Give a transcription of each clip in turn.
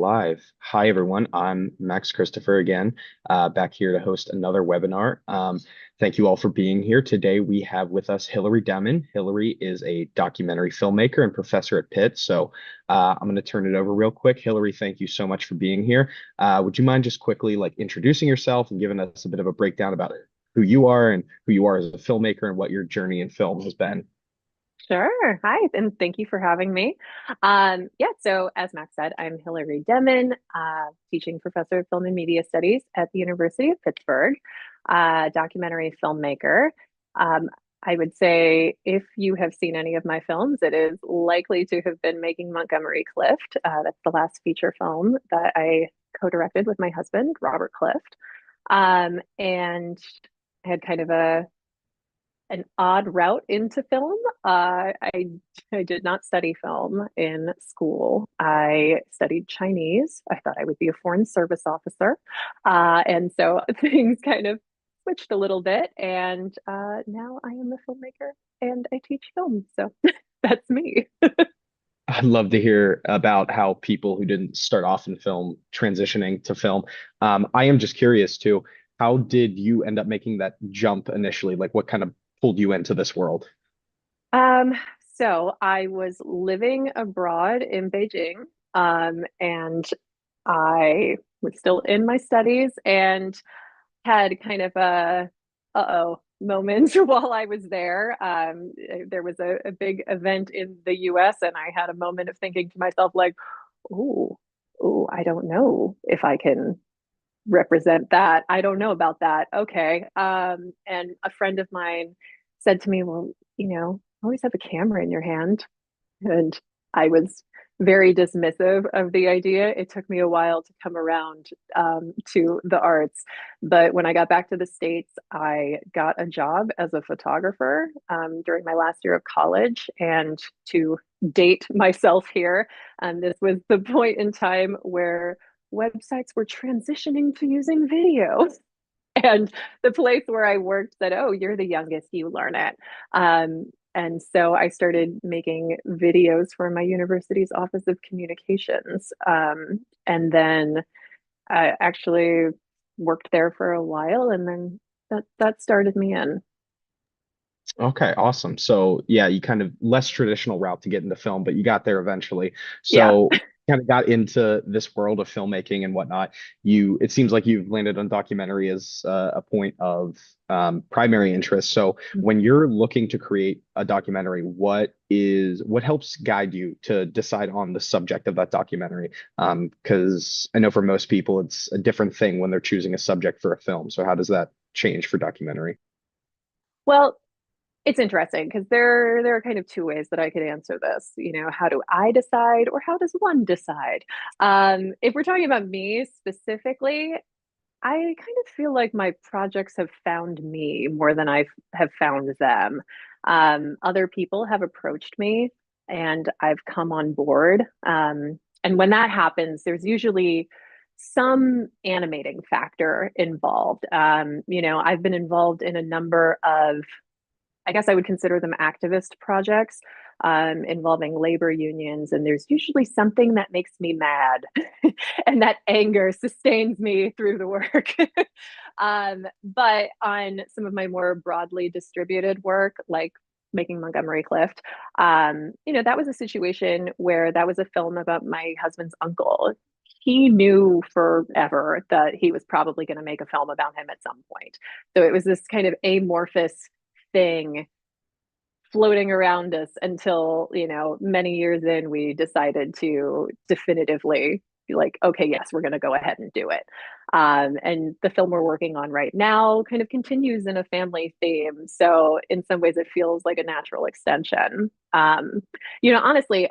live. Hi, everyone. I'm Max Christopher again, back here to host another webinar. Thank you all for being here. Today, we have with us Hillary Demmon. Hillary is a documentary filmmaker and professor at Pitt. So I'm going to turn it over real quick. Hillary, thank you so much for being here. Would you mind just quickly introducing yourself and giving us a bit of a breakdown about who you are and who you are as a filmmaker and what your journey in film has been? Sure. Hi, and thank you for having me. Yeah, so as Max said, I'm Hillary Demmon, teaching professor of film and media studies at the University of Pittsburgh, documentary filmmaker. Um, I would say if you have seen any of my films, it is likely to have been Making Montgomery Clift. That's the last feature film that I co-directed with my husband, Robert Clift. And I had kind of an odd route into film. I did not study film in school. I studied Chinese. I thought I would be a foreign service officer, and so things kind of switched a little bit. And now I am a filmmaker and I teach film. So that's me. I'd love to hear about how people who didn't start off in film transitioning to film. I am just curious too, how did you end up making that jump initially? Like what kind of pulled you into this world? Um, so I was living abroad in Beijing, and I was still in my studies and had kind of a uh-oh moment while I was there. There was a big event in the US, and I had a moment of thinking to myself, like, oh, oh, I don't know if I can represent that. I don't know about that. Okay. And a friend of mine said to me, well, always have a camera in your hand. And I was very dismissive of the idea. It took me a while to come around to the arts. But when I got back to the States, I got a job as a photographer during my last year of college. And to date myself here, this was the point in time where websites were transitioning to using video. And the place where I worked said, "Oh, you're the youngest, you learn it." And so I started making videos for my university's Office of Communications. And then I actually worked there for a while, and then that started me in. Okay, awesome. So yeah, you kind of less traditional route to get into film, but you got there eventually. Yeah. So kind of got into this world of filmmaking and whatnot. It seems like you've landed on documentary as a point of primary interest. So when you're looking to create a documentary, what helps guide you to decide on the subject of that documentary? Because I know for most people it's a different thing when they're choosing a subject for a film. So how does that change for documentary? Well, it's interesting because there are kind of two ways that I could answer this. How do I decide, or how does one decide? If we're talking about me specifically, I kind of feel like my projects have found me more than I have found them. Other people have approached me and I've come on board. And when that happens, there's usually some animating factor involved. I've been involved in a number of, I guess I would consider them activist projects involving labor unions. And there's usually something that makes me mad, and that anger sustains me through the work. But on some of my more broadly distributed work, like Making Montgomery Clift, that was a situation where that was a film about my husband's uncle. He knew forever that he was probably going to make a film about him at some point. So it was this kind of amorphous thing floating around us until, many years in, we decided to definitively be like, okay, yes, we're going to go ahead and do it. And the film we're working on right now kind of continues in a family theme. So in some ways, it feels like a natural extension. Honestly,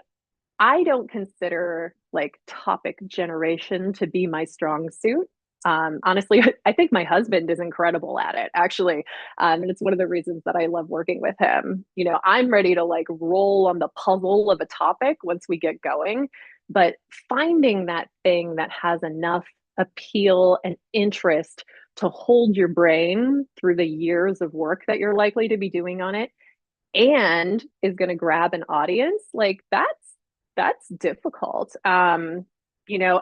I don't consider like topic generation to be my strong suit. Honestly, I think my husband is incredible at it, actually. And it's one of the reasons that I love working with him. I'm ready to like roll on the puzzle of a topic once we get going, but finding that thing that has enough appeal and interest to hold your brain through the years of work that you're likely to be doing on it and is going to grab an audience, like that's difficult. you know,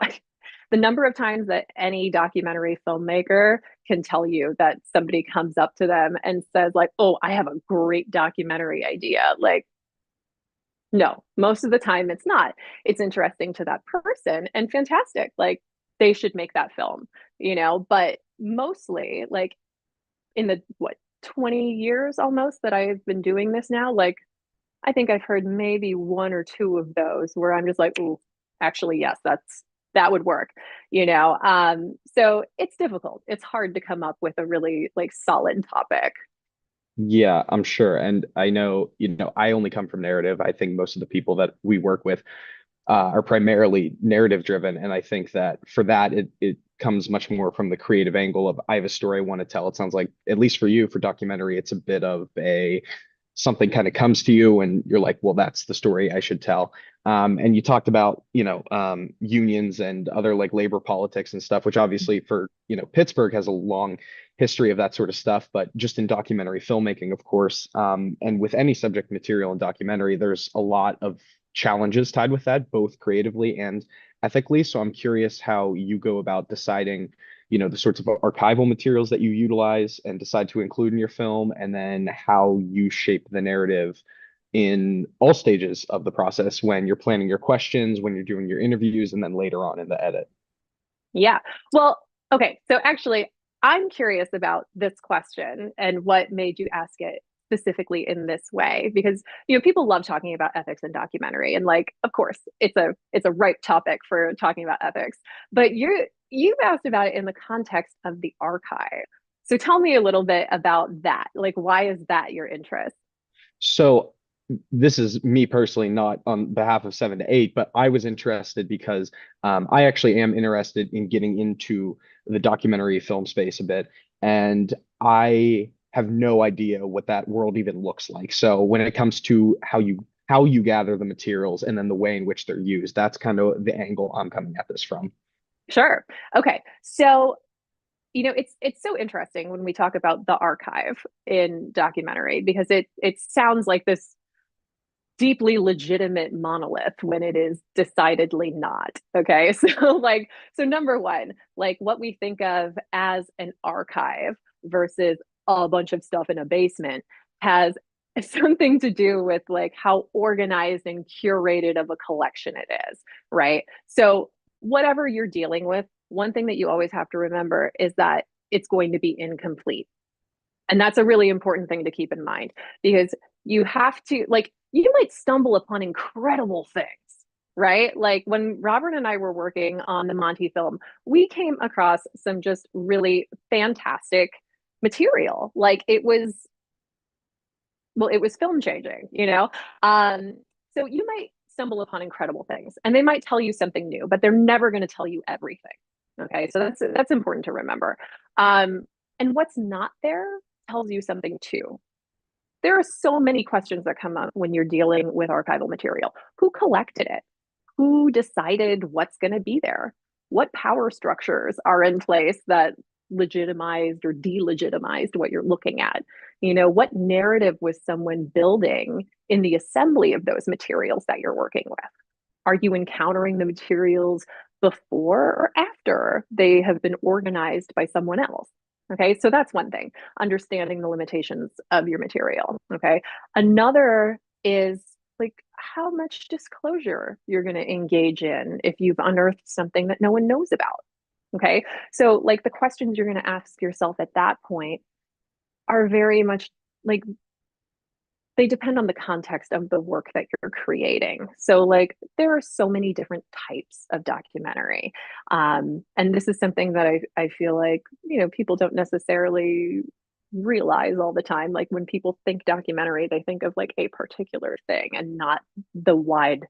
the number of times that any documentary filmmaker can tell you that somebody comes up to them and says like, "Oh, I have a great documentary idea." Like, no, most of the time it's not. It's interesting to that person and fantastic. Like they should make that film, but mostly like in the 20 years almost that I've been doing this now, like I think I've heard maybe one or two of those where I'm just like, "Ooh, actually, yes, that would work," So it's difficult. It's hard to come up with a really like solid topic. Yeah, I'm sure. And I know, I only come from narrative. I think most of the people that we work with are primarily narrative driven. And I think that for that, it comes much more from the creative angle of I have a story I want to tell. It sounds like, at least for you, for documentary, it's a bit of a something kind of comes to you and you're like, well, that's the story I should tell. And you talked about, unions and other like labor politics and stuff, which obviously for, Pittsburgh has a long history of that sort of stuff, but just in documentary filmmaking, of course, and with any subject material in documentary, there's a lot of challenges tied with that, both creatively and ethically. So I'm curious how you go about deciding, the sorts of archival materials that you utilize and decide to include in your film, and then how you shape the narrative in all stages of the process when you're planning your questions, when you're doing your interviews, and then later on in the edit. Yeah. Well, okay. So actually, I'm curious about this question and what made you ask it specifically in this way because people love talking about ethics in documentary and like of course it's a ripe topic for talking about ethics, but you've asked about it in the context of the archive. So tell me a little bit about that. Like why is that your interest? So this is me personally, not on behalf of 7 to 8, but I was interested because I actually am interested in getting into the documentary film space a bit, and I have no idea what that world even looks like. So when it comes to how you gather the materials and then the way in which they're used, that's kind of the angle I'm coming at this from. Sure. Okay. So it's so interesting when we talk about the archive in documentary because it sounds like this deeply legitimate monolith when it is decidedly not. Okay. So number one, like what we think of as an archive versus a bunch of stuff in a basement has something to do with like how organized and curated of a collection it is, right? So whatever you're dealing with, one thing that you always have to remember is that it's going to be incomplete. And that's a really important thing to keep in mind because you have to, like, you might stumble upon incredible things, right? Like when Robert and I were working on the Monty film, we came across some just really fantastic material. Like it was film changing, So you might stumble upon incredible things and they might tell you something new, but they're never going to tell you everything. Okay. So that's important to remember. And what's not there tells you something too. There are so many questions that come up when you're dealing with archival material. Who collected it? Who decided what's going to be there? What power structures are in place that legitimized or delegitimized what you're looking at? What narrative was someone building in the assembly of those materials that you're working with? Are you encountering the materials before or after they have been organized by someone else? Okay, so that's one thing, understanding the limitations of your material. Okay, another is like how much disclosure you're going to engage in if you've unearthed something that no one knows about. Okay, so like the questions you're going to ask yourself at that point are very much like they depend on the context of the work that you're creating. So, like, there are so many different types of documentary. And this is something that I feel like, people don't necessarily realize all the time. Like, when people think documentary, they think of like a particular thing and not the wide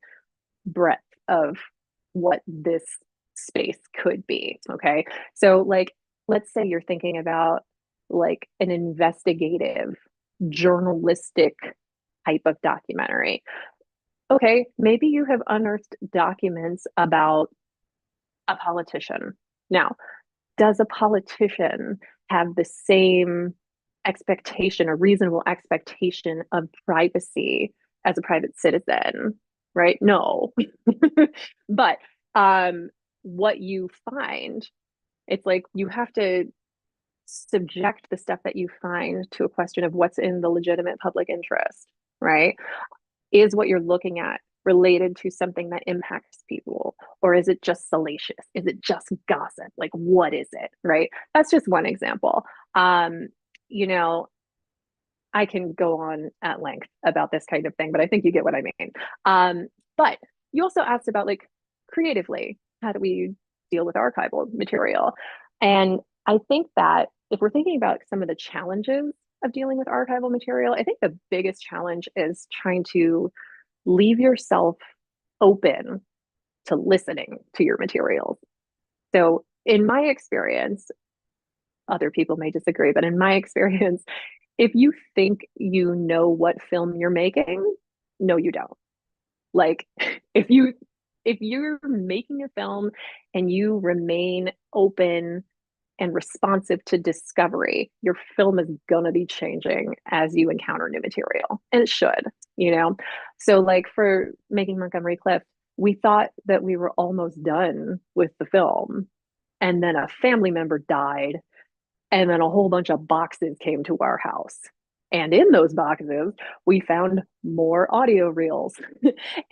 breadth of what this space could be. Okay. So, like, let's say you're thinking about like an investigative journalistic type of documentary. Okay, maybe you have unearthed documents about a politician. Now, does a politician have the same expectation, a reasonable expectation of privacy as a private citizen? Right? No. But what you find. It's like you have to subject the stuff that you find to a question of what's in the legitimate public interest, right? Is what you're looking at related to something that impacts people? Or is it just salacious? Is it just gossip? Like, what is it, right? That's just one example. Um, you know, I can go on at length about this kind of thing, but I think you get what I mean. But you also asked about like creatively, how do we deal with archival material? And I think that if we're thinking about some of the challenges of dealing with archival material, I think the biggest challenge is trying to leave yourself open to listening to your materials. So, in my experience, other people may disagree, but in my experience, if you think you know what film you're making, no, you don't. Like if you if you're making a film and you remain open and responsive to discovery, your film is going to be changing as you encounter new material. And it should, you know? So, like for making Montgomery Clift, we thought that we were almost done with the film. And then a family member died. And then a whole bunch of boxes came to our house. And in those boxes, we found more audio reels.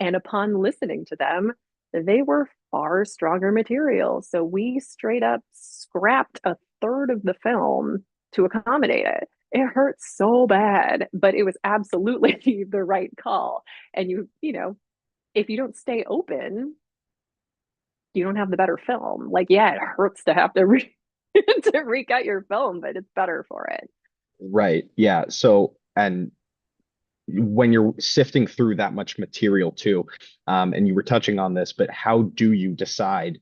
And upon listening to them, they were far stronger material. So we straight up scrapped a third of the film to accommodate it. It hurt so bad, but it was absolutely the right call. And if you don't stay open, you don't have the better film. Like, yeah, it hurts to have to to recut your film, but it's better for it. Right. Yeah. So, and when you're sifting through that much material too, and you were touching on this, but how do you decide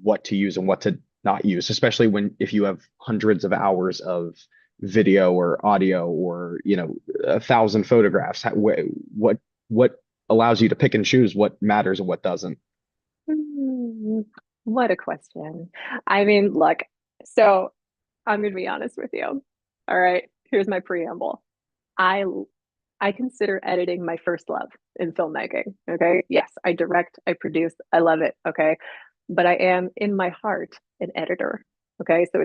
what to use and what to not use, especially when if you have hundreds of hours of video or audio or 1,000 photographs, what allows you to pick and choose what matters and what doesn't? Hmm, what a question. I mean, look, so I'm going to be honest with you. All right, here's my preamble. I I consider editing my first love in filmmaking. Okay. Yes, I direct, I produce, I love it. Okay. But I am in my heart an editor. Okay. So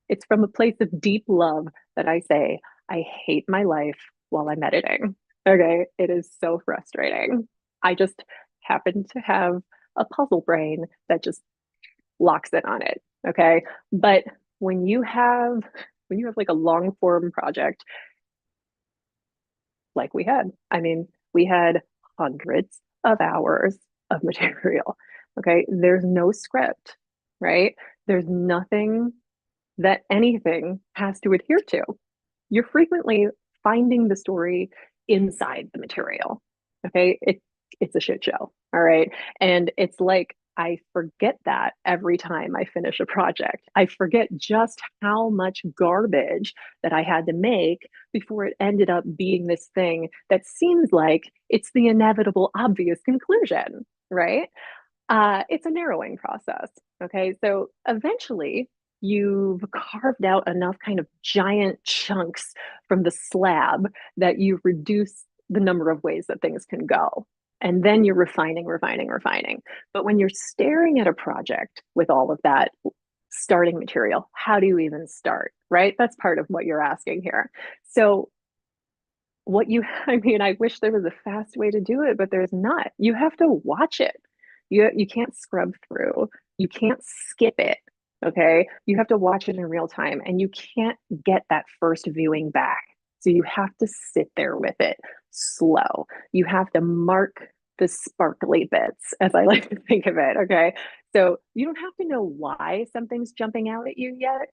it's from a place of deep love that I say, I hate my life while I'm editing. Okay. It is so frustrating. I just happen to have a puzzle brain that just locks in on it. Okay. But when you have when you have like a long form project like we had. I mean, we had hundreds of hours of material. Okay. There's no script, right? There's nothing that anything has to adhere to. You're frequently finding the story inside the material. Okay. It's a shit show. All right. And it's like I forget that every time I finish a project. I forget just how much garbage that I had to make before it ended up being this thing that seems like it's the inevitable, obvious conclusion, right? It's a narrowing process. Okay. So eventually, you've carved out enough kind of giant chunks from the slab that you reduce the number of ways that things can go. And then you're refining, refining, refining. But when you're staring at a project with all of that starting material, how do you even start? Right? That's part of what you're asking here. So, I mean, I wish there was a fast way to do it, but there's not. You have to watch it. You can't scrub through. You can't skip it. Okay. You have to watch it in real time and you can't get that first viewing back. So you have to sit there with it slow. You have to mark the sparkly bits, as I like to think of it. Okay. So you don't have to know why something's jumping out at you yet,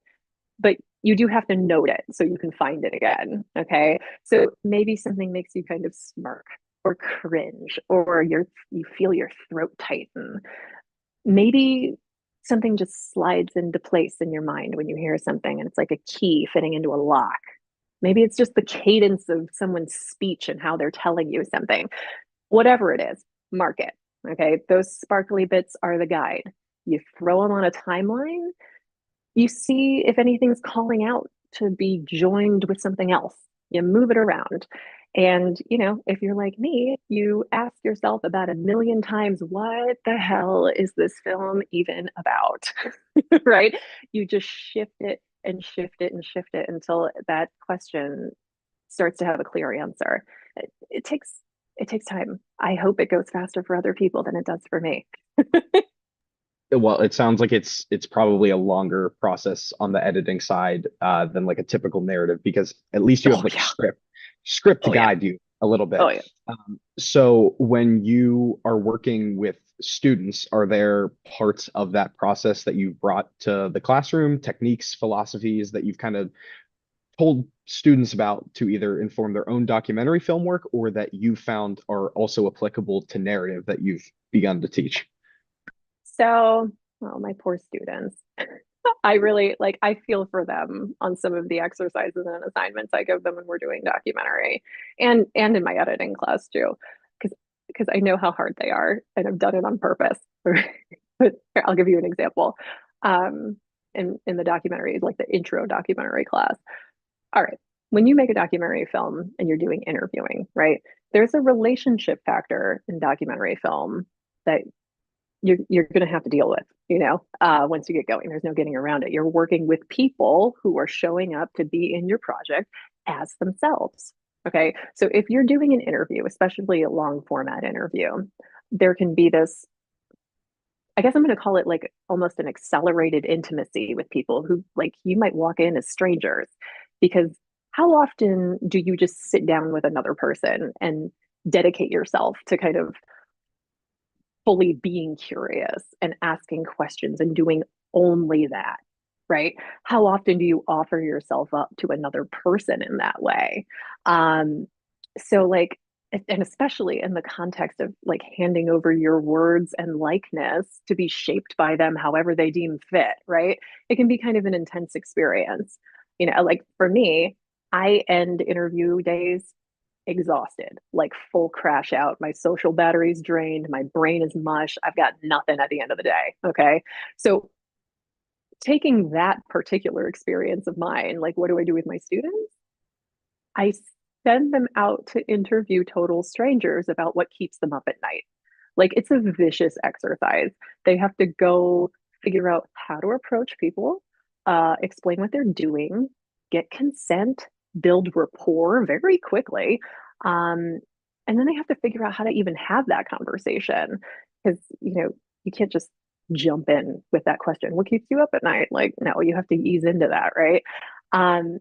but you do have to note it so you can find it again. Okay. So maybe something makes you kind of smirk or cringe, or you feel your throat tighten. Maybe something just slides into place in your mind when you hear something and it's like a key fitting into a lock. Maybe it's just the cadence of someone's speech and how they're telling you something. Whatever it is, mark it. Okay. Those sparkly bits are the guide. You throw them on a timeline, you see if anything's calling out to be joined with something else. You move it around. And, if you're like me, you ask yourself about a million times, what the hell is this film even about? Right? You just shift it and shift it and shift it until that question starts to have a clear answer. It takes time. I hope it goes faster for other people than it does for me. Well, it sounds like it's probably a longer process on the editing side than like a typical narrative because at least you have Oh like a yeah. script to Oh yeah. guide you a little Oh bit. yeah. So when you are working with students, are there parts of that process that you've brought to the classroom, techniques, philosophies that you've kind of told students about to either inform their own documentary film work or that you found are also applicable to narrative that you've begun to teach? So, well, my poor students. I really like I feel for them on some of the exercises and assignments I give them when we're doing documentary and in my editing class too. Because I know how hard they are and I've done it on purpose. But here, I'll give you an example. Um, in the documentary, like the intro documentary class. All right. When you make a documentary film and you're doing interviewing, right? There's a relationship factor in documentary film that you're going to have to deal with, once you get going. There's no getting around it. You're working with people who are showing up to be in your project as themselves. Okay. So if you're doing an interview, especially a long format interview, there can be this, I guess I'm going to call it like almost an accelerated intimacy with people who like you might walk in as strangers because how often do you just sit down with another person and dedicate yourself to kind of fully being curious and asking questions and doing only that, right? How often do you offer yourself up to another person in that way? So, like, and especially in the context of like handing over your words and likeness to be shaped by them however they deem fit, right? It can be kind of an intense experience. Like for me, I end interview days exhausted, like full crash out. My social battery's drained. My brain is mush. I've got nothing at the end of the day. Okay. So, taking that particular experience of mine, like, what do I do with my students? I send them out to interview total strangers about what keeps them up at night. Like, it's a vicious exercise. They have to go figure out how to approach people, explain what they're doing, get consent, build rapport very quickly. Um, and then they have to figure out how to even have that conversation because, you can't just jump in with that question. What keeps you up at night? Like, no, you have to ease into that, right? And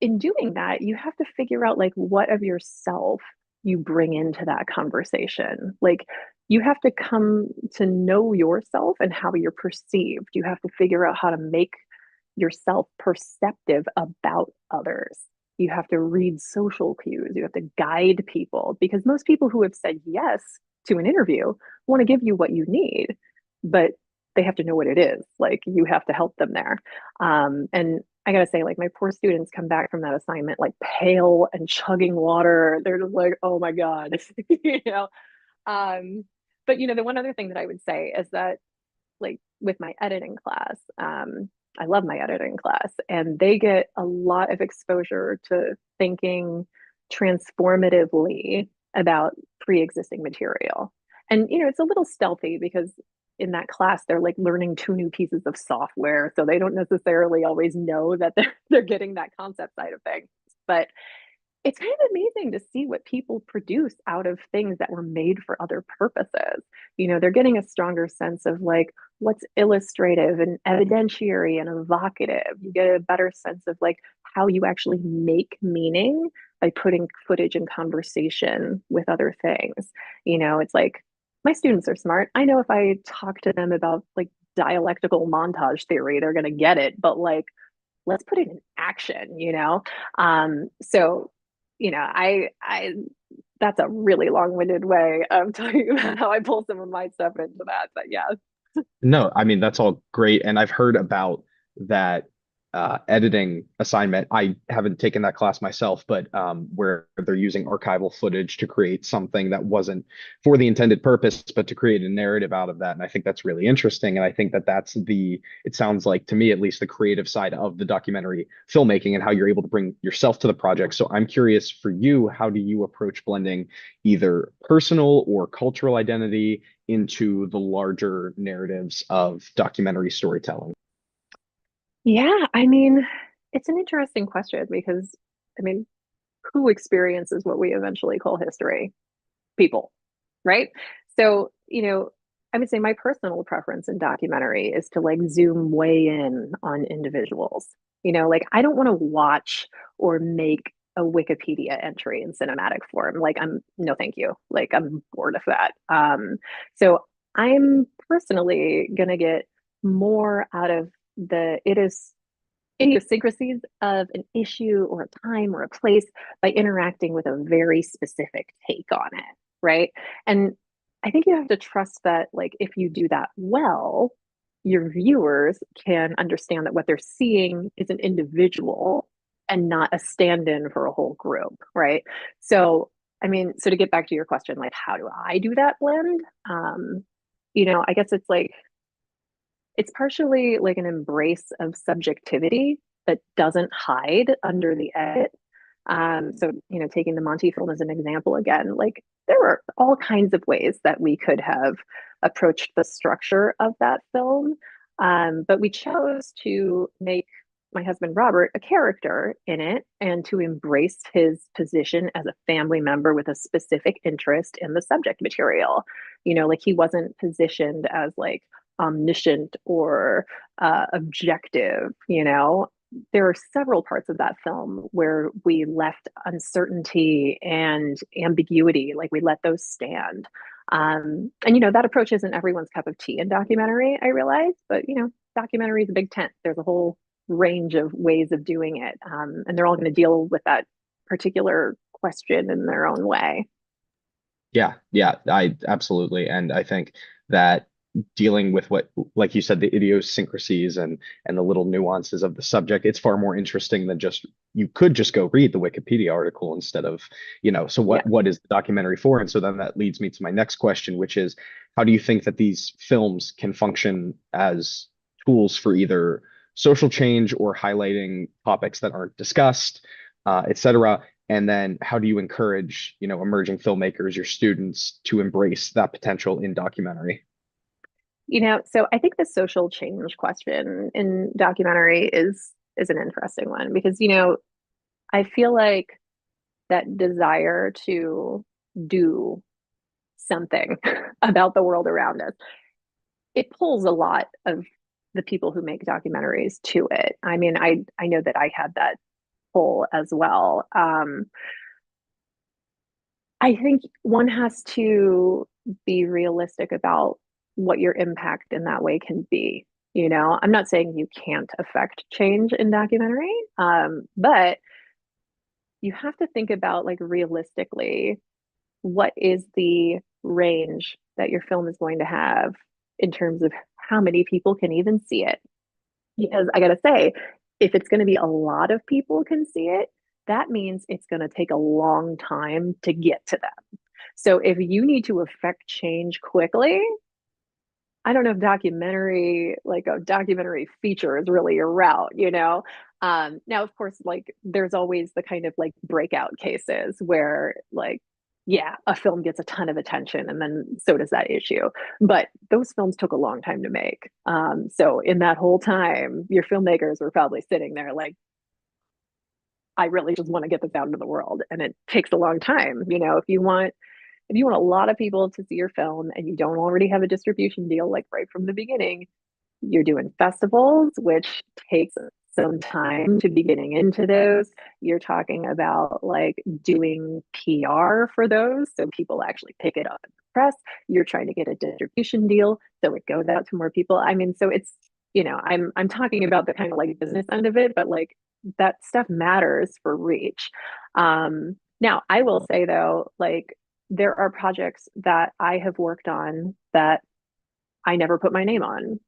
in doing that, you have to figure out like what of yourself you bring into that conversation. Like you have to come to know yourself and how you're perceived. You have to figure out how to make yourself perceptive about others. You have to read social cues. You have to guide people because most people who have said yes to an interview want to give you what you need, but they have to know what it is. Like you have to help them there. And I gotta say, like my poor students come back from that assignment like pale and chugging water. They're just like, oh my God, you know. Um, but the one other thing that I would say is that like with my editing class, I love my editing class, and they get a lot of exposure to thinking transformatively about pre-existing material. And it's a little stealthy because in that class they're like learning two new pieces of software, so they don't necessarily always know that they're getting that concept side of things. But it's kind of amazing to see what people produce out of things that were made for other purposes. They're getting a stronger sense of like what's illustrative and evidentiary and evocative. You get a better sense of like how you actually make meaning by putting footage in conversation with other things. It's like my students are smart. I know if I talk to them about like dialectical montage theory, they're going to get it, but like let's put it in action. So I that's a really long-winded way of talking about how I pull some of my stuff into that. But yeah. No, I mean that's all great, and I've heard about that editing assignment. I haven't taken that class myself, but where they're using archival footage to create something that wasn't for the intended purpose, but to create a narrative out of that. And I think that's really interesting. And I think that that's it sounds like to me, at least, the creative side of the documentary filmmaking and how you're able to bring yourself to the project. So I'm curious for you, how do you approach blending either personal or cultural identity into the larger narratives of documentary storytelling? Yeah, I mean, it's an interesting question because, I mean, who experiences what we eventually call history? People, right? So, I would say my personal preference in documentary is to like zoom way in on individuals. Like I don't want to watch or make a Wikipedia entry in cinematic form. Like no, thank you. Like I'm bored of that. So I'm personally gonna get more out of the it is idiosyncrasies of an issue or a time or a place by interacting with a very specific take on it, right? And I think you have to trust that, like, if you do that well, your viewers can understand that what they're seeing is an individual and not a stand in for a whole group, right? So, I mean, so to get back to your question, like, how do I do that blend? I guess it's partially like an embrace of subjectivity that doesn't hide under the edit. So, taking the Monty film as an example again, like there were all kinds of ways that we could have approached the structure of that film. But we chose to make my husband Robert a character in it and to embrace his position as a family member with a specific interest in the subject material. Like he wasn't positioned as like omniscient or objective. There are several parts of that film where we left uncertainty and ambiguity, like we let those stand. And that approach isn't everyone's cup of tea in documentary, I realize, but documentary is a big tent. There's a whole range of ways of doing it, and they're all going to deal with that particular question in their own way. Yeah, yeah, I absolutely. And I think that dealing with what, like you said, the idiosyncrasies and the little nuances of the subject, it's far more interesting than just you could just go read the Wikipedia article instead of, so Yeah. what is the documentary for? And so then that leads me to my next question, which is how do you think that these films can function as tools for either social change or highlighting topics that aren't discussed, et cetera? And then how do you encourage, emerging filmmakers, your students, to embrace that potential in documentary? So I think the social change question in documentary is an interesting one because I feel like that desire to do something about the world around us, it pulls a lot of the people who make documentaries to it. I mean, I know that I had that pull as well. I think one has to be realistic about what your impact in that way can be. I'm not saying you can't affect change in documentary, but you have to think about like realistically what is the range that your film is going to have in terms of how many people can even see it. Because I got to say, if it's going to be a lot of people can see it, that means it's going to take a long time to get to them. So if you need to affect change quickly, I don't know if documentary, like a documentary feature is really your route. Now, of course, like there's always the kind of like breakout cases where like, yeah, a film gets a ton of attention and then so does that issue. But those films took a long time to make. So in that whole time, your filmmakers were probably sitting there like, I really just want to get this out into the world. And it takes a long time. If you want a lot of people to see your film and you don't already have a distribution deal, like right from the beginning, you're doing festivals, which takes some time to be getting into those. You're talking about like doing PR for those so people actually pick it up in the press. You're trying to get a distribution deal so it goes out to more people. I mean, so it's, I'm talking about the kind of like business end of it, but like that stuff matters for reach. Now I will say though, like there are projects that I have worked on that I never put my name on.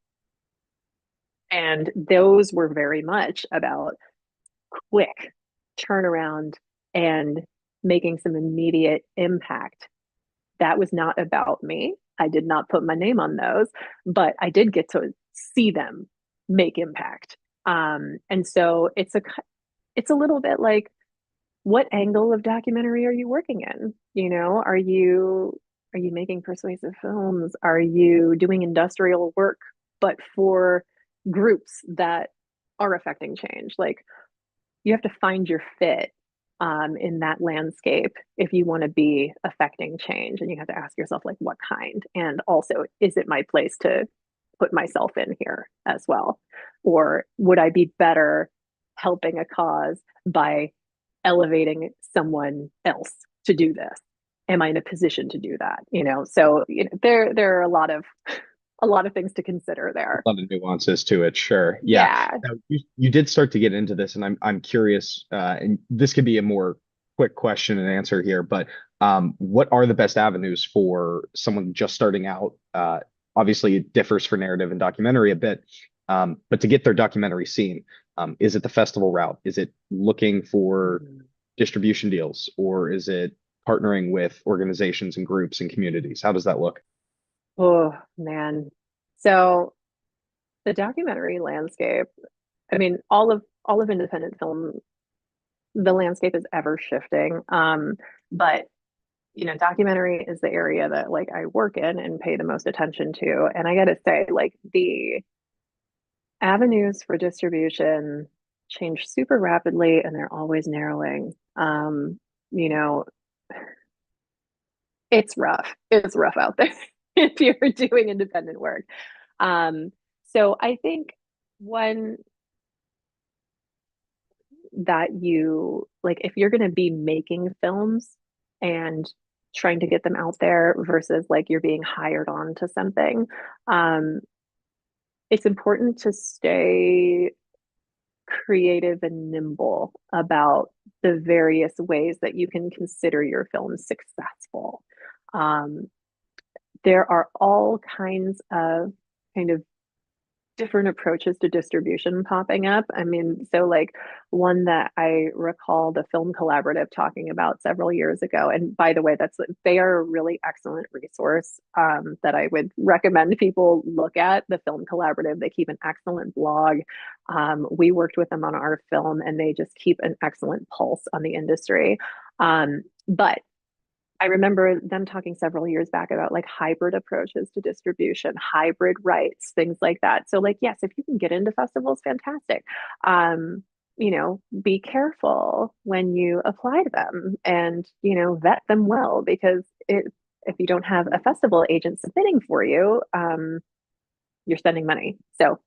And those were very much about quick turnaround and making some immediate impact. That was not about me. I did not put my name on those, but I did get to see them make impact. And so it's a little bit like, what angle of documentary are you working in? You know, are you making persuasive films? Are you doing industrial work, but for groups that are affecting change? Like, you have to find your fit in that landscape if you want to be affecting change, and you have to ask yourself, like, what kind, and also, is it my place to put myself in here as well, or would I be better helping a cause by elevating someone else to do this? Am I in a position to do that? You know, so you know, there are a lot of things to consider there. A lot of nuances to it, sure. Yeah. Yeah. Now, you did start to get into this, and I'm curious, and this could be a more quick question and answer here, but what are the best avenues for someone just starting out? Obviously, it differs for narrative and documentary a bit, but to get their documentary seen, is it the festival route? Is it looking for distribution deals, or is it partnering with organizations and groups and communities? How does that look? Oh man. So the documentary landscape, I mean, all of independent film, the landscape is ever shifting. But you know, documentary is the area that like I work in and pay the most attention to. And I gotta say, like, the avenues for distribution change super rapidly and they're always narrowing. You know, it's rough. It's rough out there if you're doing independent work. Um, so I think one that you like, if you're going to be making films and trying to get them out there versus like you're being hired on to something, um, it's important to stay creative and nimble about the various ways that you can consider your film successful. Um, there are all kinds of kind of different approaches to distribution popping up. I mean, so like one that I recall the Film Collaborative talking about several years ago. And by the way, they are a really excellent resource that I would recommend people look at. The Film Collaborative, they keep an excellent blog. We worked with them on our film, and they just keep an excellent pulse on the industry. But I remember them talking several years back about like hybrid approaches to distribution, hybrid rights, things like that. So, like, yes, if you can get into festivals, fantastic. You know, be careful when you apply to them, and, you know, vet them well, because if you don't have a festival agent submitting for you, you're spending money. So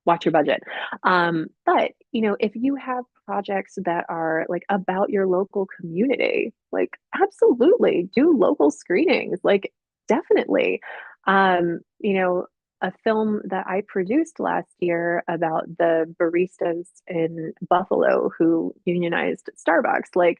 watch your budget. But you know, if you have projects that are like about your local community, like, absolutely do local screenings, like, definitely. You know, a film that I produced last year about the baristas in Buffalo who unionized Starbucks, like,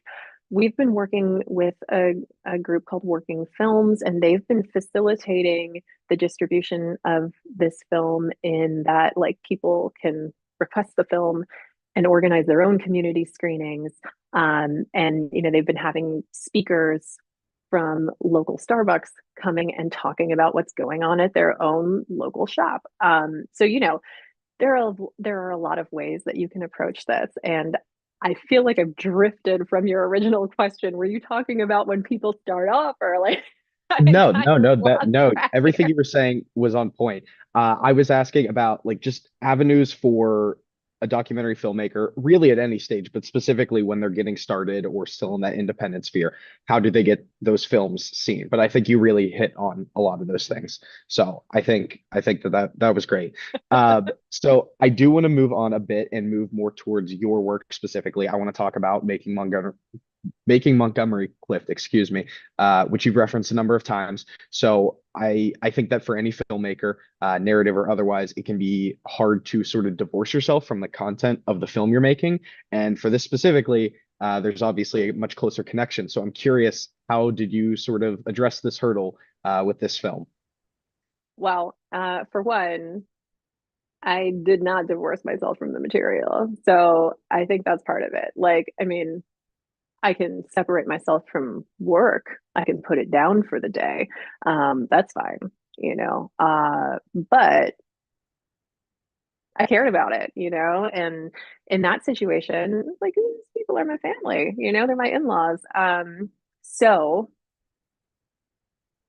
we've been working with a group called Working Films, and they've been facilitating the distribution of this film in that, like, people can request the film and organize their own community screenings. And you know, they've been having speakers from local Starbucks coming and talking about what's going on at their own local shop. So you know, there are a lot of ways that you can approach this, and I feel like I've drifted from your original question. Were you talking about when people start off, or like I No, kind no, of no, lost no. track Everything here? you were saying was on point. I was asking about like just avenues for a documentary filmmaker, really at any stage, but specifically when they're getting started or still in that independent sphere. How do they get those films seen? But I think you really hit on a lot of those things. So I think that was great. So I do want to move on a bit and move more towards your work specifically. I want to talk about making Montgomery Clift, excuse me, which you've referenced a number of times. So I think that for any filmmaker, narrative or otherwise, it can be hard to sort of divorce yourself from the content of the film you're making. And for this specifically, there's obviously a much closer connection. So I'm curious, how did you sort of address this hurdle with this film? Well, for one, I did not divorce myself from the material. So I think that's part of it. Like, I mean, I can separate myself from work. I can put it down for the day. That's fine, you know. But I cared about it, you know, and in that situation, like these people are my family, you know, they're my in-laws. So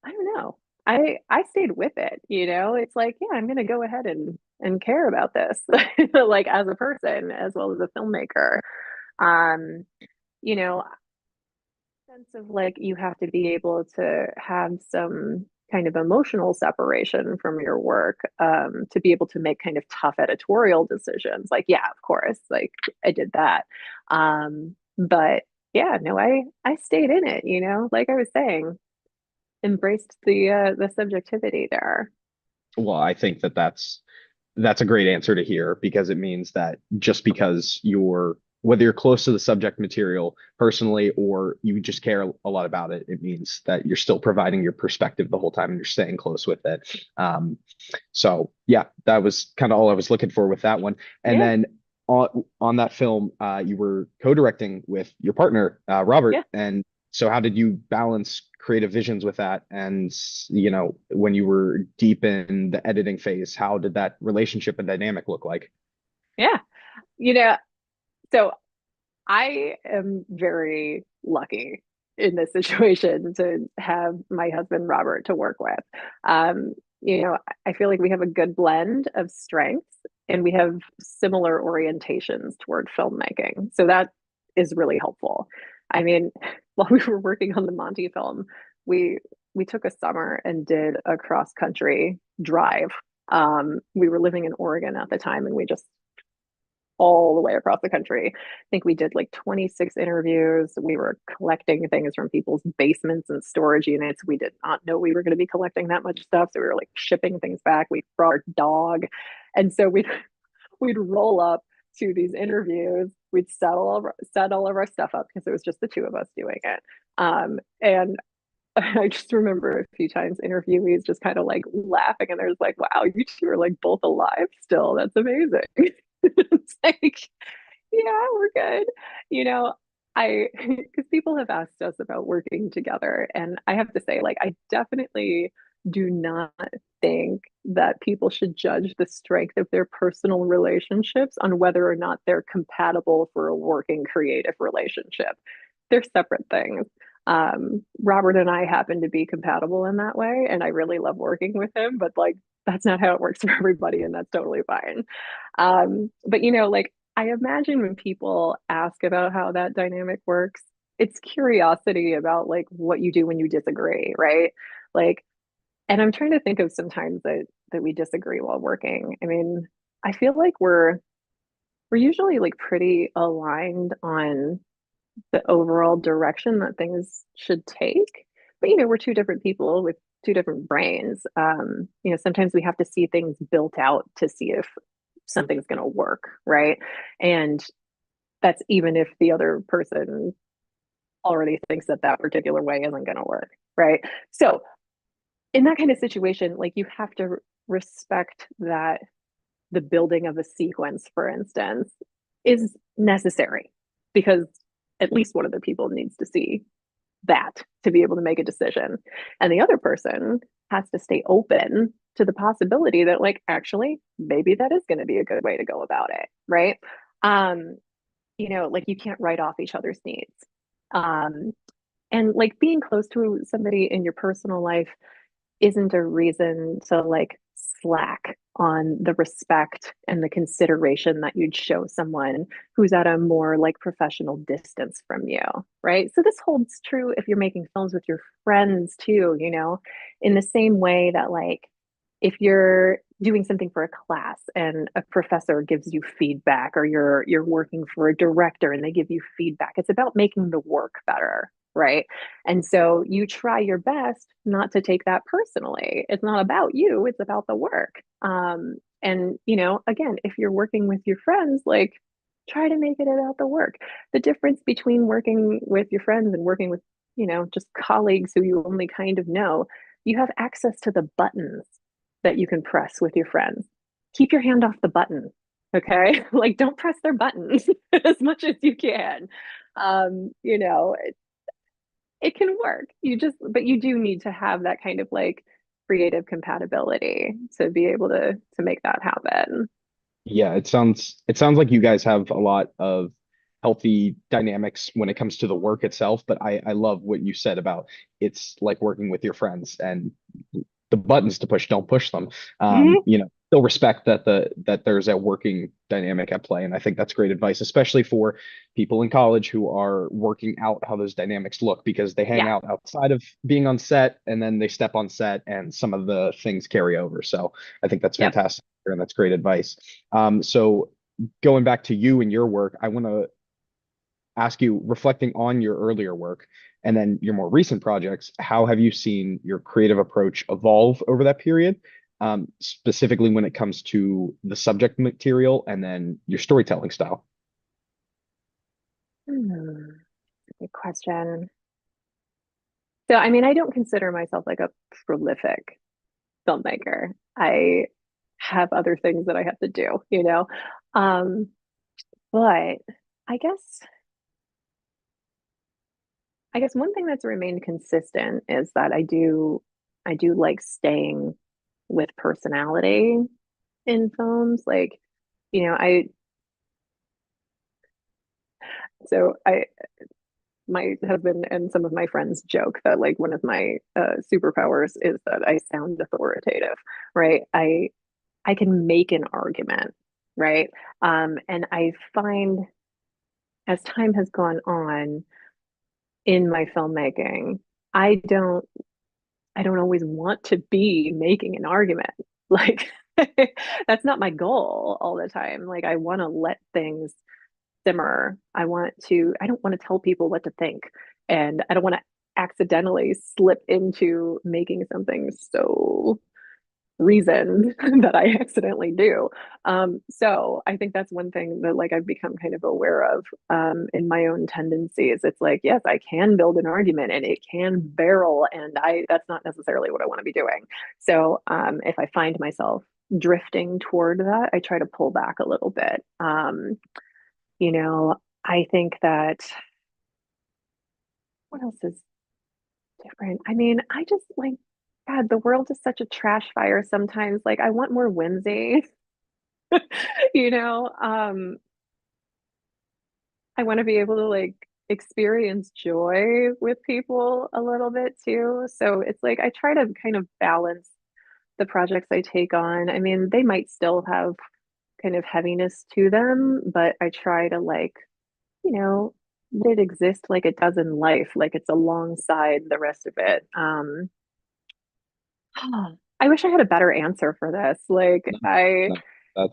I don't know. I stayed with it, you know. It's like, yeah, I'm gonna go ahead and care about this, like as a person as well as a filmmaker. Um, you know, sense of like you have to be able to have some kind of emotional separation from your work to be able to make kind of tough editorial decisions. Like, yeah, of course, like I did that. But yeah, no, I stayed in it, you know, like I was saying, embraced the subjectivity there. Well, I think that that's a great answer to hear because it means that just because you're whether you're close to the subject material personally or you just care a lot about it, it means that you're still providing your perspective the whole time and you're staying close with it. So yeah, that was kind of all I was looking for with that one. And Yeah, then on that film, you were co-directing with your partner, Robert. yeah. And so how did you balance creative visions with that? And, you know, when you were deep in the editing phase, how did that relationship and dynamic look like? Yeah. You know, so I am very lucky in this situation to have my husband Robert to work with. You know, I feel like we have a good blend of strengths and we have similar orientations toward filmmaking. So that is really helpful. I mean, while we were working on the Monty film, we we took a summer and did a cross country drive. We were living in Oregon at the time and we just all the way across the country. I think we did like 26 interviews. We were collecting things from people's basements and storage units. We did not know we were going to be collecting that much stuff. So we were like shipping things back. We brought our dog. And so we'd roll up to these interviews. We'd set all of our stuff up because it was just the two of us doing it. And I just remember a few times interviewees just kind of like laughing and they're just like, wow, you two are like both alive still. That's amazing. It's like, yeah, we're good. You know, because people have asked us about working together, and I have to say, like, I definitely do not think that people should judge the strength of their personal relationships on whether or not they're compatible for a working creative relationship. They're separate things. Robert and I happen to be compatible in that way, and I really love working with him, but like, that's not how it works for everybody, and that's totally fine. But you know, like I imagine when people ask about how that dynamic works, it's curiosity about like what you do when you disagree, right? Like, and I'm trying to think of some times that we disagree while working. I mean, I feel like we're usually like pretty aligned on the overall direction that things should take. But you know, we're two different people with two different brains. You know, sometimes we have to see things built out to see if something's going to work, right? And that's even if the other person already thinks that that particular way isn't going to work, right? So in that kind of situation, like you have to respect that the building of a sequence, for instance, is necessary because at least one of the people needs to see that to be able to make a decision. And the other person has to stay open to the possibility that, like, actually, maybe that is going to be a good way to go about it. Right. Um, you know, like you can't write off each other's needs. Um, and like being close to somebody in your personal life isn't a reason to like slack on the respect and the consideration that you'd show someone who's at a more like professional distance from you, right? So this holds true if you're making films with your friends too, you know, in the same way that like if you're doing something for a class and a professor gives you feedback or you're working for a director and they give you feedback, it's about making the work better, right? And so you try your best not to take that personally. It's not about you, it's about the work. And, you know, again, if you're working with your friends, like try to make it about the work. The difference between working with your friends and working with, you know, just colleagues who you only kind of know, you have access to the buttons that you can press with your friends. keep your hand off the button. Okay. Like don't press their buttons as much as you can. You know, it can work. But you do need to have that kind of like creative compatibility to be able to make that happen. Yeah, it sounds like you guys have a lot of healthy dynamics when it comes to the work itself, but I love what you said about it's like working with your friends and the buttons to push, don't push them. Mhm. Still respect that there's a working dynamic at play, and I think that's great advice, especially for people in college who are working out how those dynamics look because they hang Yeah. out outside of being on set and then they step on set and some of the things carry over. So I think that's Yep. fantastic and that's great advice. So going back to you and your work, I want to ask you, reflecting on your earlier work and then your more recent projects, how have you seen your creative approach evolve over that period, specifically when it comes to the subject material and then your storytelling style? Hmm. Good question. So, I mean, I don't consider myself like a prolific filmmaker. I have other things that I have to do, you know? Um, but I guess I guess one thing that's remained consistent is that I do like staying with personality in films. Like, you know, I my husband and some of my friends joke that like one of my superpowers is that I sound authoritative, right? I can make an argument, right? And I find as time has gone on in my filmmaking, I don't I don't always want to be making an argument. Like that's not my goal all the time. Like I want to let things simmer. I don't want to tell people what to think. And I don't want to accidentally slip into making something so reasoned that I accidentally do. So I think that's one thing that like I've become kind of aware of in my own tendencies. It's like, yes, I can build an argument and it can barrel, and I that's not necessarily what I want to be doing. So if I find myself drifting toward that, I try to pull back a little bit. You know, I think that what else is different? I mean, I just like God, the world is such a trash fire sometimes. Like I want more whimsy. You know, I want to be able to like experience joy with people a little bit too. So it's like I try to kind of balance the projects I take on. I mean, they might still have kind of heaviness to them, but I try to like, you know, let it exist like it does in life, like it's alongside the rest of it. I wish I had a better answer for this. Like No, no,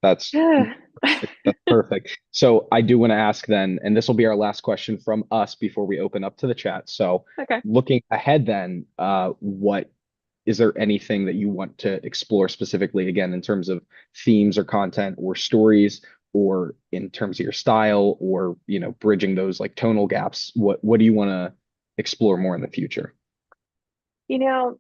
that's yeah. perfect. That's perfect. So I do want to ask then, and this will be our last question from us before we open up to the chat. So Okay. looking ahead then, what is there anything that you want to explore specifically again in terms of themes or content or stories or in terms of your style or bridging those like tonal gaps? What do you want to explore more in the future? You know,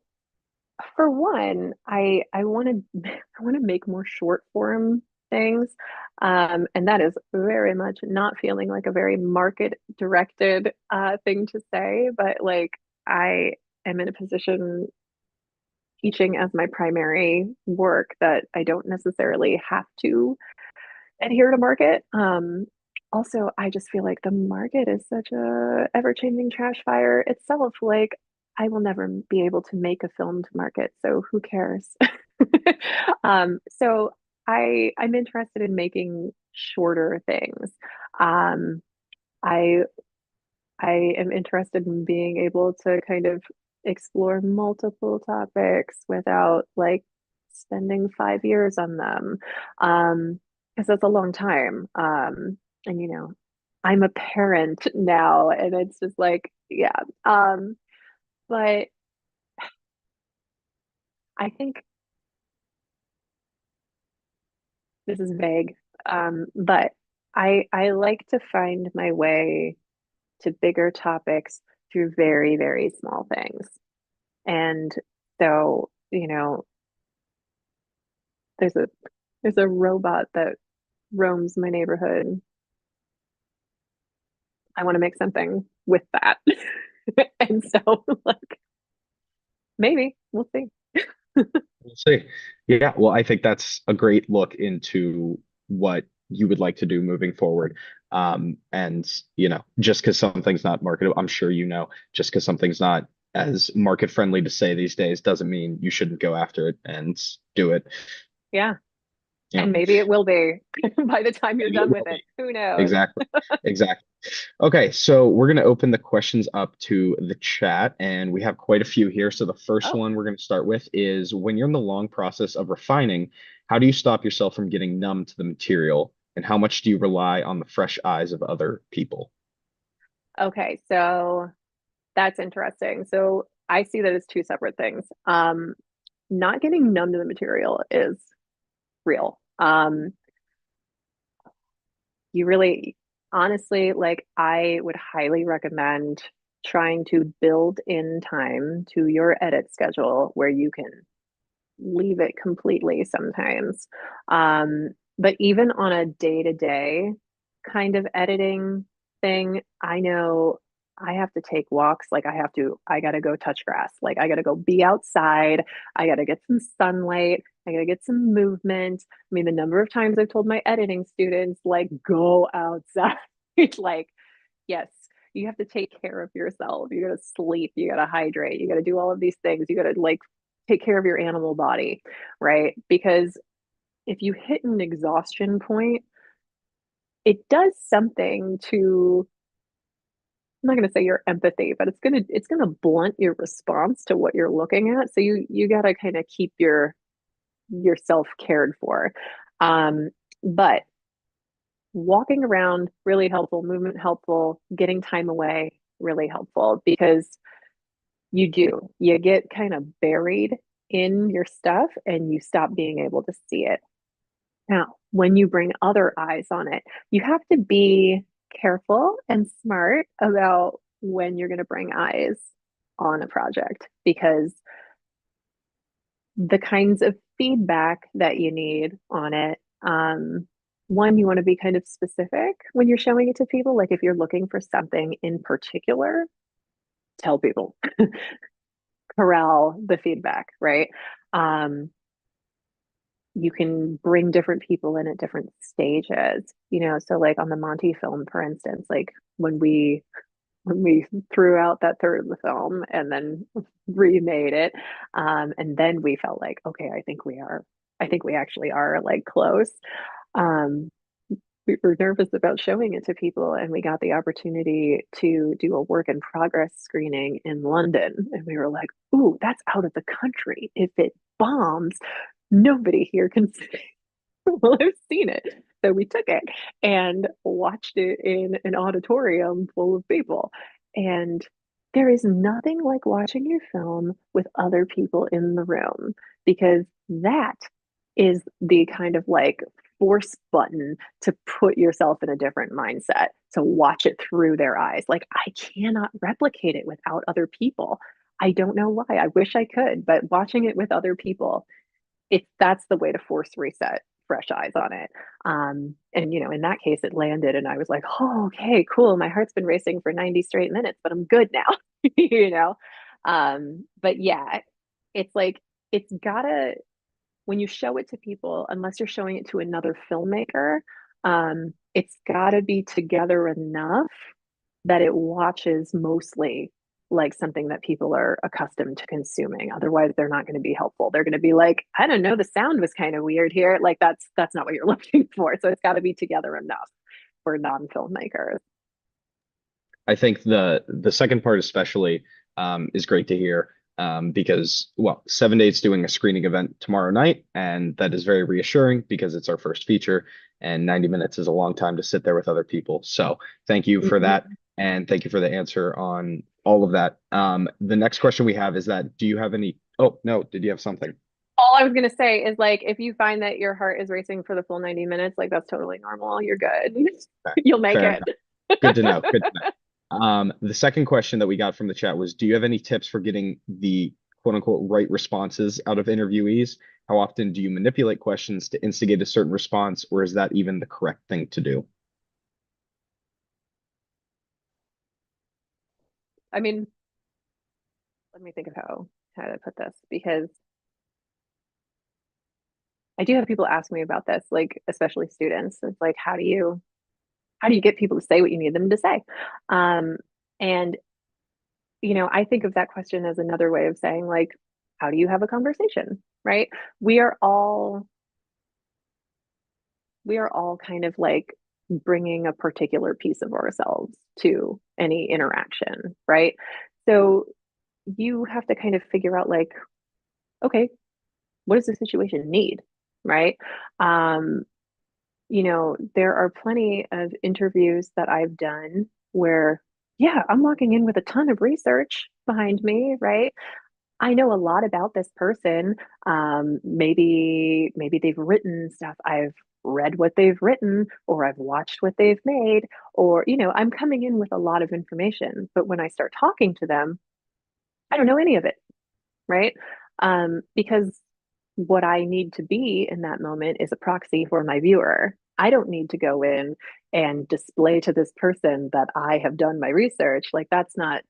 for one, I want to I want to make more short form things. And that is very much not feeling like a very market directed thing to say, but like I am in a position teaching as my primary work that I don't necessarily have to adhere to market. Also, I just feel like the market is such a ever-changing trash fire itself. Like, I will never be able to make a film to market, so who cares? So I'm interested in making shorter things. Um, I I am interested in being able to kind of explore multiple topics without like spending 5 years on them. Because that's a long time. And you know, I'm a parent now, and it's just like, yeah. But I think this is vague. But I like to find my way to bigger topics through very, very small things. And so, you know, there's a There's a robot that roams my neighborhood. I want to make something with that. And so, like, maybe we'll see. We'll see. Yeah, well, I think that's a great look into what you would like to do moving forward. And just because something's not marketable, I'm sure just because something's not as market friendly to say these days doesn't mean you shouldn't go after it and do it. Yeah. You know, And maybe it will be by the time you're maybe it done with will it. be. Who knows? Exactly. Exactly. Okay, so we're going to open the questions up to the chat, and we have quite a few here. So the first Oh, one we're going to start with is when you're in the long process of refining, how do you stop yourself from getting numb to the material, and how much do you rely on the fresh eyes of other people? okay. So that's interesting. So I see that as two separate things. Not getting numb to the material is real. You really, honestly, like I would highly recommend trying to build in time to your edit schedule where you can leave it completely sometimes. But even on a day to day kind of editing thing, I know I have to take walks. Like I got to go touch grass. Like I got to go be outside. I got to get some sunlight. I got to get some movement. I mean, the number of times I've told my editing students, like, go outside. Like, yes, you have to take care of yourself. You got to sleep. You got to hydrate. You got to do all of these things. You got to like take care of your animal body, right? Because if you hit an exhaustion point, it does something to, I'm not going to say your empathy, but it's going to blunt your response to what you're looking at. So you got to kind of keep yourself cared for. Um but walking around really helpful, movement helpful, getting time away really helpful because you get kind of buried in your stuff and you stop being able to see it. Now, when you bring other eyes on it, you have to be careful and smart about when you're going to bring eyes on a project because the kinds of feedback that you need on it, one, you want to be kind of specific when you're showing it to people. Like if you're looking for something in particular, tell people, corral the feedback, right? Um, you can bring different people in at different stages, so like on the Monty film, for instance, like when we threw out that third of the film and then remade it, and then we felt like, okay, I think we actually are like close. um we were nervous about showing it to people, and we got the opportunity to do a work in progress screening in London, and we were like, ooh, that's out of the country. If it bombs, nobody here can see. Well, I've seen it. So we took it and watched it in an auditorium full of people. And there is nothing like watching your film with other people in the room because that is the kind of like force button to put yourself in a different mindset, to watch it through their eyes. Like, I cannot replicate it without other people. I don't know why. I wish I could, but watching it with other people, that's the way to force reset fresh eyes on it. And in that case it landed and I was like, oh, okay, cool. My heart's been racing for 90 straight minutes, but I'm good now. But yeah, it's like it's gotta, when you show it to people, unless you're showing it to another filmmaker, it's gotta be together enough that it watches mostly like something that people are accustomed to consuming. Otherwise, they're not going to be helpful. They're going to be like, I don't know, the sound was kind of weird here. Like that's not what you're looking for. So it's got to be together enough for non-filmmakers. I think the second part especially is great to hear because, well, 7 Days doing a screening event tomorrow night, and that is very reassuring because it's our first feature, and 90 minutes is a long time to sit there with other people. So thank you for that, Mhm. and thank you for the answer on all of that. The next question we have is that do you have any? Oh no, did you have something? All I was going to say is like, if you find that your heart is racing for the full 90 minutes, like that's totally normal. You're good. Okay, You'll make fair it. enough. Good to know. Good to know. The second question that we got from the chat was, do you have any tips for getting the quote unquote right responses out of interviewees? How often do you manipulate questions to instigate a certain response, or is that even the correct thing to do? I mean, let me think of how to put this because I do have people ask me about this, like especially students. It's like, how do you get people to say what you need them to say? Um, and I think of that question as another way of saying like, how do you have a conversation, right? We are all we are all kind of like bringing a particular piece of ourselves to any interaction, right? So you have to kind of figure out like, okay, what does the situation need, right? Um, there are plenty of interviews that I've done where, yeah, I'm walking in with a ton of research behind me, right? I know a lot about this person. Maybe they've written stuff. I've read what they've written, or I've watched what they've made, or I'm coming in with a lot of information. But when I start talking to them, I don't know any of it, right? Because what I need to be in that moment is a proxy for my viewer. I don't need to go in and display to this person that I have done my research. Like that's not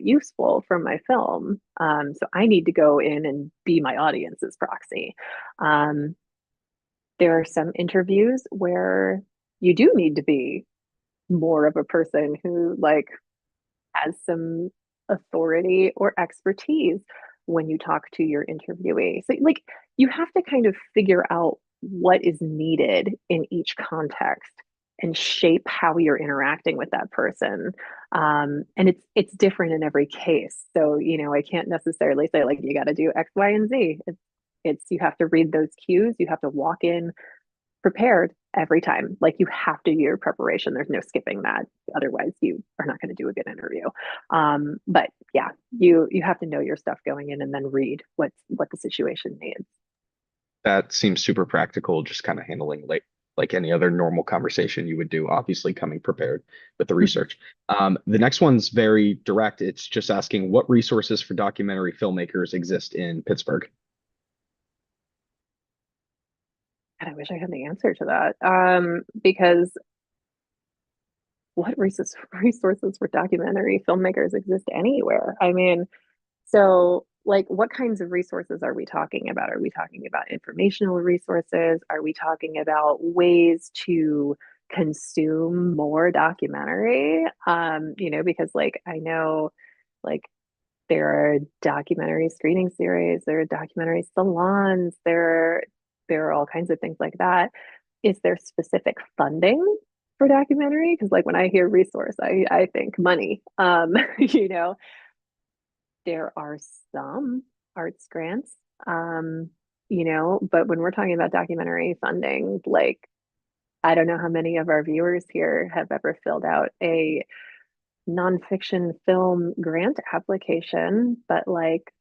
useful for my film. So I need to go in and be my audience's proxy. Um, there are some interviews where you do need to be more of a person who like has some authority or expertise when you talk to your interviewee. So, like, you have to kind of figure out what is needed in each context and shape how you're interacting with that person. And it's different in every case. So, I can't necessarily say like you got to do X, Y, and Z. It's you have to read those cues. You have to walk in prepared every time. Like you have to do your preparation. There's no skipping that. Otherwise, you are not going to do a good interview. But yeah, you have to know your stuff going in and then read what the situation needs. That seems super practical, just kind of handling like any other normal conversation you would do, obviously coming prepared with the research. The next one's very direct. It's just asking what resources for documentary filmmakers exist in Pittsburgh. And I wish I had the answer to that. Because what resources for documentary filmmakers exist anywhere? I mean, so, like, what kinds of resources are we talking about? Are we talking about informational resources? Are we talking about ways to consume more documentary? Because like I know, like there are documentary screening series, there are documentary salons, there are all kinds of things like that. Is there specific funding for documentary? Because like when I hear resource, I think money. You know, there are some arts grants, um, but when we're talking about documentary funding, like I don't know how many of our viewers here have ever filled out a nonfiction film grant application, but like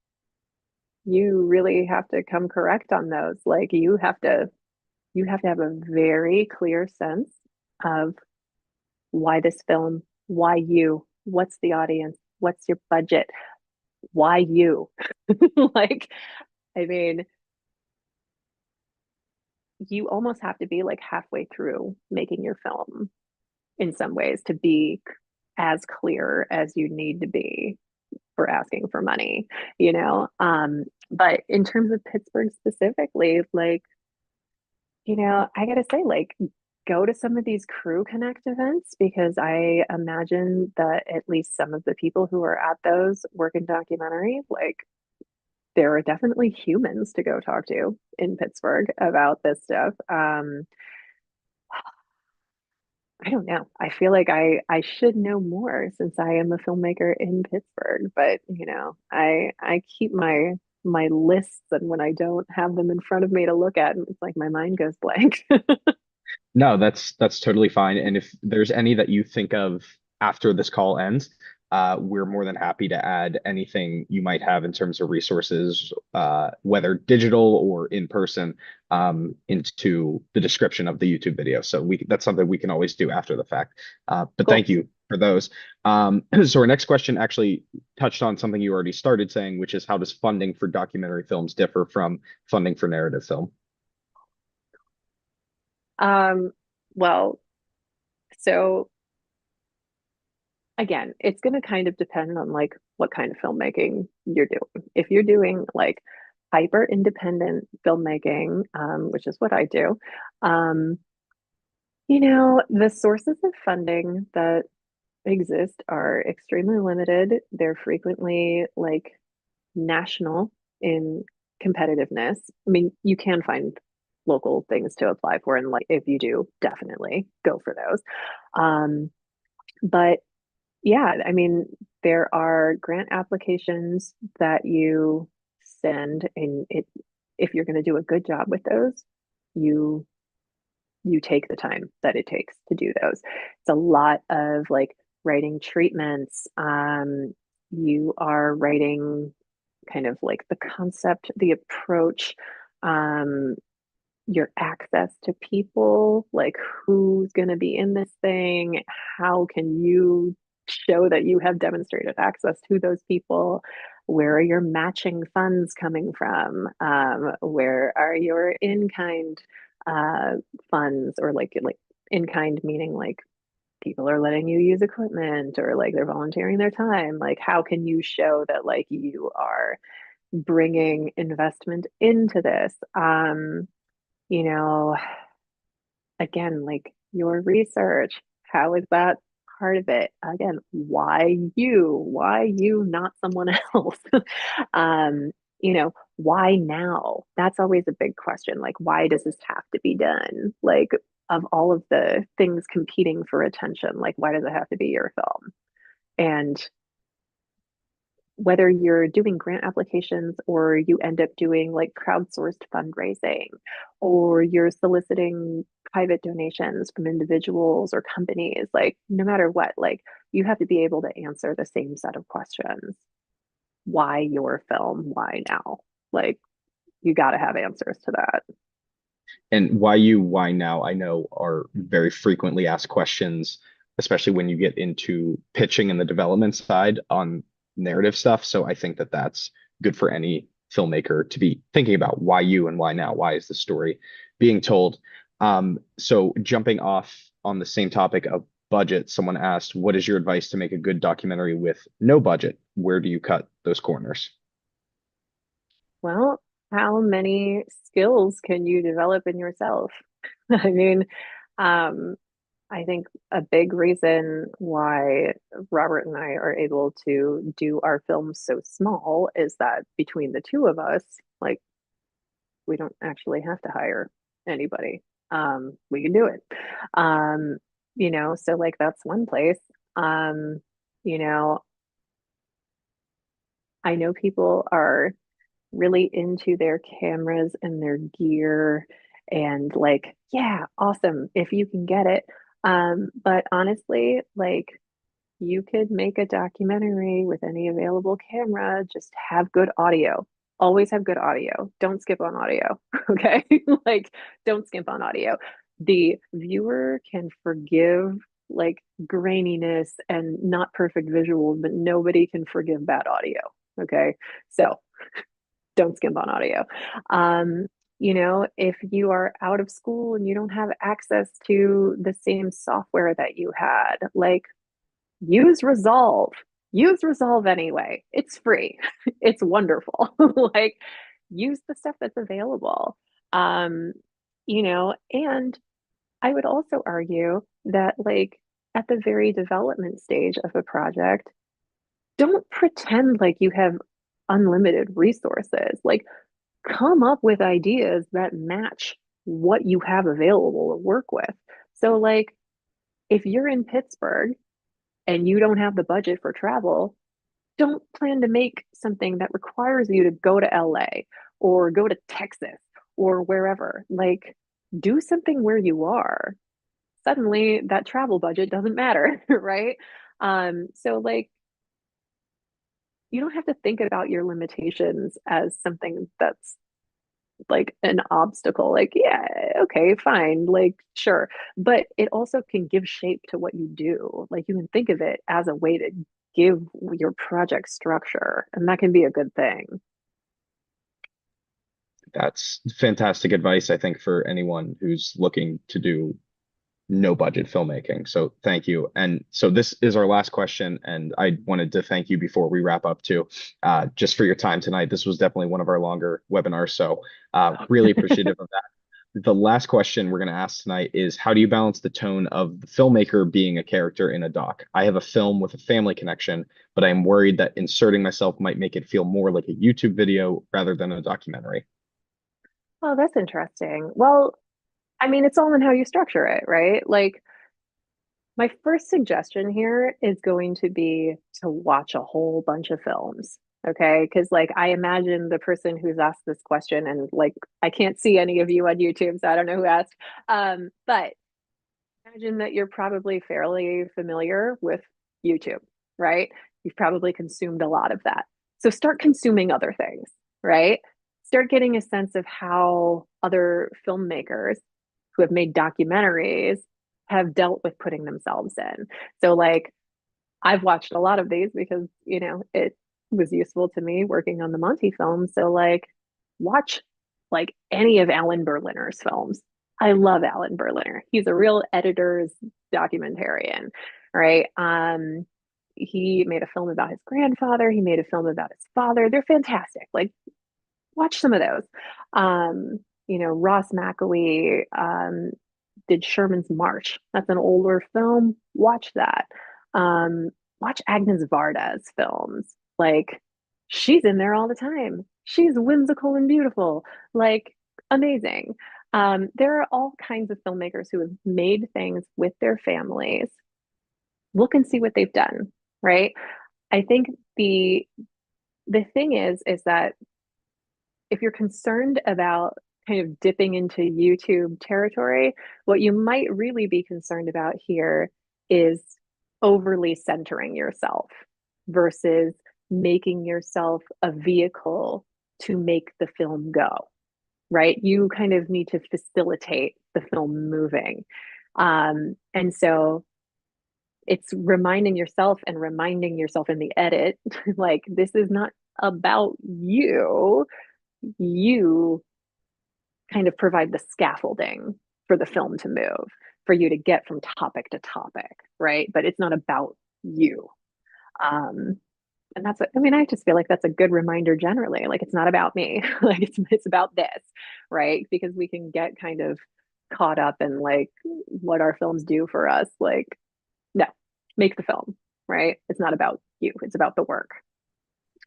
you really have to come correct on those. Like you have to have a very clear sense of why this film, why you, what's the audience, what's your budget, why you. Like I mean, you almost have to be like halfway through making your film in some ways to be as clear as you need to be for asking for money, you know? But in terms of Pittsburgh specifically, like, I gotta say, like, go to some of these Crew Connect events because I imagine that at least some of the people who are at those work in documentary. Like, there are definitely humans to go talk to in Pittsburgh about this stuff. I don't know. I feel like I should know more since I am a filmmaker in Pittsburgh, but I keep my lists, and when I don't have them in front of me to look at, it's like my mind goes blank. No, that's totally fine. And if there's any that you think of after this call ends, we're more than happy to add anything you might have in terms of resources, whether digital or in person, into the description of the YouTube video. So that's something we can always do after the fact. But Cool. thank you for those. So our next question actually touched on something you already started saying, which is how does funding for documentary films differ from funding for narrative film? Um, well, so again, it's going to kind of depend on like what kind of filmmaking you're doing. If you're doing like hyper independent filmmaking, which is what I do, um, the sources of funding that exist are extremely limited. They're frequently like national in competitiveness. I mean, you can find local things to apply for, and like if you do, definitely go for those. But yeah, I mean, there are grant applications that you send, and if you're going to do a good job with those, you you take the time that it takes to do those. It's a lot of like writing treatments. You are writing kind of like the concept, the approach, um, your access to people, like who's going to be in this thing, how can you show that you have demonstrated access to those people, where are your matching funds coming from, where are your in-kind uh, funds, or like in-kind meaning like people are letting you use equipment or like they're volunteering their time, like how can you show that like you are bringing investment into this. You know, again, like your research, how is that part of it? Again, why you? Why you, not someone else? um, why now? That's always a big question. Like, why does this have to be done? Like, of all of the things competing for attention, like, why does it have to be your film? And whether you're doing grant applications or you end up doing like crowdsourced fundraising or you're soliciting private donations from individuals or companies, like no matter what, like you have to be able to answer the same set of questions. Why your film? Why now? Like you got to have answers to that. And why you, why now, I know are very frequently asked questions, especially when you get into pitching and the development side on narrative stuff. So I think that that's good for any filmmaker to be thinking about why you and why now. Why is the story being told? So jumping off on the same topic of budget, someone asked, what is your advice to make a good documentary with no budget? Where do you cut those corners? Well, how many skills can you develop in yourself? I mean, um, I think a big reason why Robert and I are able to do our films so small is that between the two of us, like we don't actually have to hire anybody. We can do it. Um, so like that's one place. Um, you know, I know people are really into their cameras and their gear and like, yeah, awesome if you can get it. But honestly, like you could make a documentary with any available camera, just have good audio. Always have good audio. Don't skip on audio. Okay. Like, don't skimp on audio. The viewer can forgive like graininess and not perfect visuals, but nobody can forgive bad audio. Okay. So don't skimp on audio. If you are out of school and you don't have access to the same software that you had, like use Resolve. Use Resolve anyway. It's free. It's wonderful. Like use the stuff that's available. Um, and I would also argue that like at the very development stage of a project, don't pretend like you have unlimited resources. Like come up with ideas that match what you have available to work with. So like if you're in Pittsburgh and you don't have the budget for travel, don't plan to make something that requires you to go to LA or go to Texas or wherever. Like, do something where you are. Suddenly, that travel budget doesn't matter, right? So, like, you don't have to think about your limitations as something that's like an obstacle. Like, yeah, okay, fine, like, sure. But it also can give shape to what you do. Like, you can think of it as a way to give your project structure, and that can be a good thing. That's fantastic advice, I think, for anyone who's looking to do no budget filmmaking. So thank you. And so this is our last question, and I wanted to thank you before we wrap up too, just for your time tonight. This was definitely one of our longer webinars, so really appreciative of that. The last question we're going to ask tonight is, how do you balance the tone of the filmmaker being a character in a doc? I have a film with a family connection, but I'm worried that inserting myself might make it feel more like a YouTube video rather than a documentary. Oh, that's interesting. Well, I mean, it's all in how you structure it, right? Like, my first suggestion here is going to be to watch a whole bunch of films. Okay. Because, like, I imagine the person who's asked this question, and like, I can't see any of you on YouTube, so I don't know who asked. But imagine that you're probably fairly familiar with YouTube, right? You've probably consumed a lot of that. So start consuming other things, right? Start getting a sense of how other filmmakers who have made documentaries have dealt with putting themselves in. So, like, I've watched a lot of these because, it was useful to me working on the Monty film. So, like, watch like any of Alan Berliner's films. I love Alan Berliner. He's a real editor's documentarian, right? He made a film about his grandfather. He made a film about his father. They're fantastic. Like, watch some of those. Ross McAwee did Sherman's March. That's an older film. Watch that. Watch Agnes Varda's films. Like, she's in there all the time. She's whimsical and beautiful. Like, amazing. There are all kinds of filmmakers who have made things with their families. Look and see what they've done, right? I think the thing is that if you're concerned about kind of dipping into YouTube territory, what you might really be concerned about here is overly centering yourself versus making yourself a vehicle to make the film go, right? You kind of need to facilitate the film moving. And so it's reminding yourself in the edit, like, this is not about you. You kind of provide the scaffolding for the film to move, for you to get from topic to topic, right? But it's not about you. Um, and I mean, I just feel like that's a good reminder generally. Like, it's not about me. Like, it's about this, right? Because we can get kind of caught up in like what our films do for us. Like, no, make the film, right? It's not about you. It's about the work.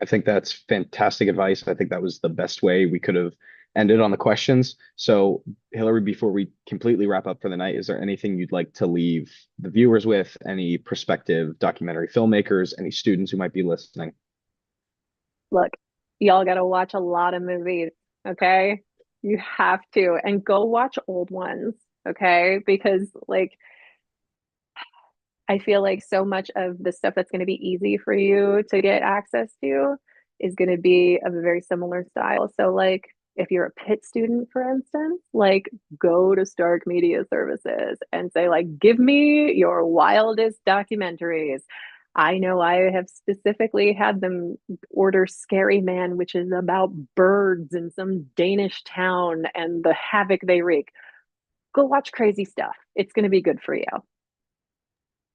I think that's fantastic advice. I think that was the best way we could have ended on the questions. So, Hillary, before we completely wrap up for the night, is there anything you'd like to leave the viewers with? Any prospective documentary filmmakers, any students who might be listening? Look, y'all got to watch a lot of movies, okay? You have to, and go watch old ones, okay? Because, like, I feel like so much of the stuff that's going to be easy for you to get access to is going to be of a very similar style. So, like, if you're a Pitt student, for instance, like, go to Stark Media Services and say, like, give me your wildest documentaries. I know I have specifically had them order Scary Man, which is about birds in some Danish town and the havoc they wreak. Go watch crazy stuff. It's going to be good for you.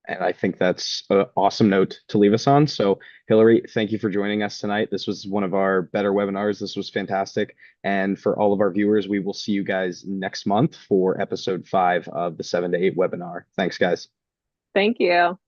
And I think that's an awesome note to leave us on. So, Hillary, thank you for joining us tonight. This was one of our better webinars. This was fantastic. And for all of our viewers, we will see you guys next month for episode 5 of the 7 to 8 webinar. Thanks, guys. Thank you.